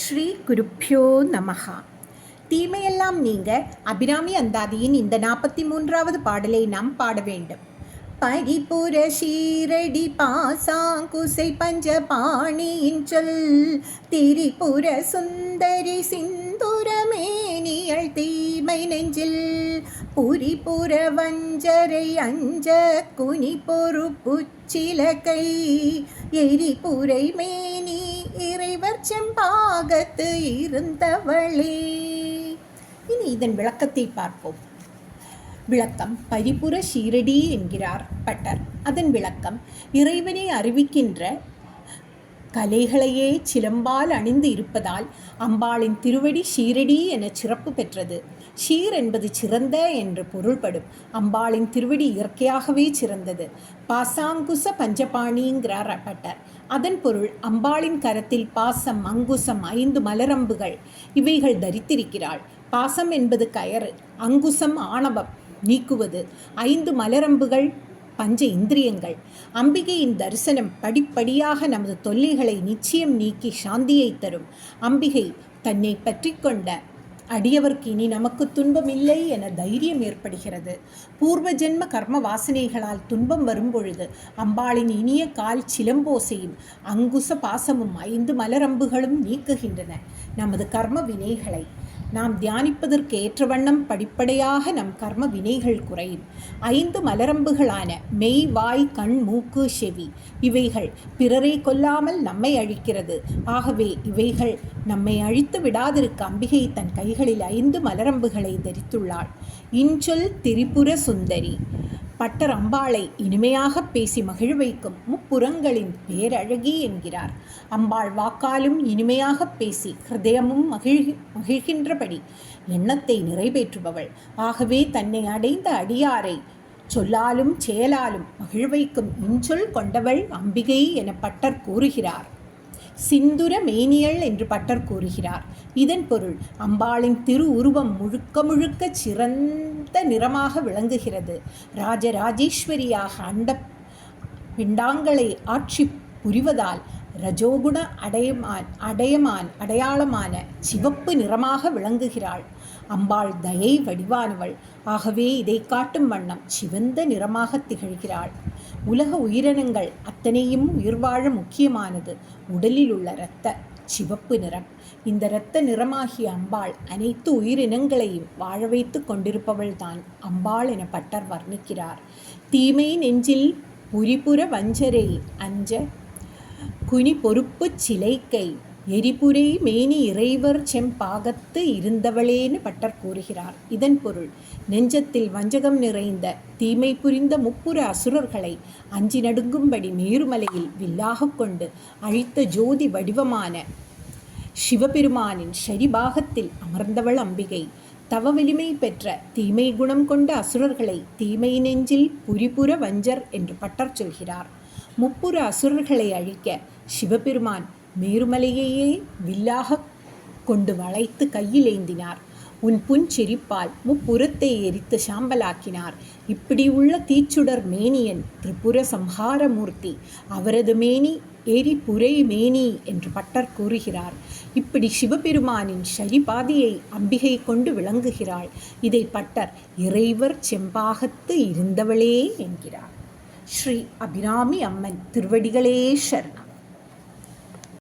ஸ்ரீ குருப்யோ நமஹா. தீமையெல்லாம் நீங்க அபிராமி அந்தாதியின் இந்த 43வது பாடலை நாம் பாட வேண்டும். பரிபுர ஷீரடி பாசாங்குசை பஞ்சபாணியின் சொல் திரிபுர சுந்தரி சிந்துரமேனியள் தீமை நெஞ்சில் புரிபுர வஞ்சரை அஞ்ச குனி பொறுப்புச்சிலகை எரிபுரை மேனி இறைவர் செம்பாகத்து இருந்தவளே. இனி இதன் விளக்கத்தை பார்ப்போம். விளக்கம்: பரிபுர ஷீரடி என்கிறார் பட்டர். அதன் விளக்கம்: இறைவனை அறிவிக்கின்ற கலைகளையே சிலம்பால் அணிந்து இருப்பதால் அம்பாளின் திருவடி ஷீரடி என சிறப்பு பெற்றது. ஷீர் என்பது சிறந்த என்று பொருள்படும். அம்பாளின் திருவடி இயற்கையாகவே சிறந்தது. பாசாங்குச பஞ்சபாணிங்கிறார் பட்டர். அதன் பொருள், அம்பாளின் கரத்தில் பாசம், அங்குசம், 5 மலரம்புகள் இவைகள் தரித்திருக்கிறாள். பாசம் என்பது கயறு, அங்குசம் ஆணவம் நீக்குவது, 5 மலரம்புகள் பஞ்ச இந்திரியங்கள். அம்பிகையின் தரிசனம் படிப்படியாக நமது தொல்லைகளை நிச்சயம் நீக்கி சாந்தியை தரும். அம்பிகை தன்னை பற்றி கொண்ட அடியவர்க்கு இனி நமக்கு துன்பம் இல்லை என தைரியம் ஏற்படுகிறது. பூர்வ ஜென்ம கர்ம வாசனைகளால் துன்பம் வரும்பொழுது அம்பாளின் இனிய கால் சிலம்போசையும் அங்குச பாசமும் 5 மலரம்புகளும் நீக்குகின்றன. நமது கர்ம வினைகளை நாம் தியானிப்பதற்கு ஏற்ற வண்ணம் படிப்படியாக நம் கர்ம வினைகள் குறையும். 5 மலரம்புகளான மெய், வாய், கண், மூக்கு, செவி இவைகள் பிறரை கொல்லாமல் நம்மை அழிக்கிறது. ஆகவே இவைகள் நம்மை அழித்து விடாதிருக்க அம்பிகை தன் கைகளில் 5 மலரம்புகளை தரித்துள்ளாள். இன்சொல் திரிபுர சுந்தரி. பட்டர் அம்பாளை இனிமையாக பேசி மகிழ வைக்கும் முப்புறங்களின் பேரழகி என்கிறார். அம்பாள் வாக்காலும் இனிமையாக பேசி ஹிருதயமும் மகிழ்கின்றபடி எண்ணத்தை நிறைவேற்றுபவள். ஆகவே தன்னை அடைந்த அடியாரை சொல்லாலும் செயலாலும் மகிழ வைக்கும் இன்சொல் கொண்டவள் அம்பிகை என பட்டர் கூறுகிறார். சிந்துர மேனியள் என்று பட்டர் கூறுகிறார். இதன் பொருள், அம்பாளின் திரு உருவம் முழுக்க முழுக்க சிறந்த நிறமாக விளங்குகிறது. ராஜராஜேஸ்வரியாக அண்ட பிண்டாங்களை ஆட்சி புரிவதால் ரஜோகுண அடையாளமான சிவப்பு நிறமாக விளங்குகிறாள். அம்பாள் தயை வடிவானவள். ஆகவே இதை காட்டும் வண்ணம் சிவந்த நிறமாக திகழ்கிறாள். உலக உயிரினங்கள் அத்தனையும் உயிர் வாழ முக்கியமானது உடலில் உள்ள இரத்த சிவப்பு நிறம். இந்த இரத்த நிறமாகிய அம்பாள் அனைத்து உயிரினங்களையும் வாழ வைத்து கொண்டிருப்பவள் தான் அம்பாள் என பட்டர் வர்ணிக்கிறார். தீமை நெஞ்சில் புரிபுர வஞ்சரை அஞ்ச குனி பொறுப்பு சிலைக்கை எரிபுரை மேனி இறைவர் செம்பாகத்து இருந்தவளேன்னு பட்டர் கூறுகிறார். இதன் பொருள், நெஞ்சத்தில் வஞ்சகம் நிறைந்த தீமை புரிந்த முப்புற அசுரர்களை அஞ்சி நடுங்கும்படி மேருமலையில் வில்லாக கொண்டு அழித்த ஜோதி வடிவமான சிவபெருமானின் ஷரிபாகத்தில் அமர்ந்தவள் அம்பிகை. தவ வலிமை பெற்ற தீமை குணம் கொண்ட அசுரர்களை தீமை நெஞ்சில் புரிபுர வஞ்சர் என்று பட்டர் சொல்கிறார். முப்புற அசுரர்களை அழிக்க சிவபெருமான் மேருமலையையே வில்லாக கொண்டு வளைத்து கையில் ஏந்தினார். உன் புன்சிரிப்பால் முப்புறத்தை எரித்து சாம்பலாக்கினார். இப்படி உள்ள தீச்சுடர் மேனியன் திரிபுர சம்ஹாரமூர்த்தி. அவரது மேனி எரிபுரை மேனி என்று பட்டர் கூறுகிறார். இப்படி சிவபெருமானின் ஷரிபாதியை அம்பிகை கொண்டு விளங்குகிறாள். இதை பட்டர் இறைவர் செம்பாகத்து இருந்தவளே என்கிறார். ஸ்ரீ அபிராமி அம்மன் திருவடிகளே சரணம்.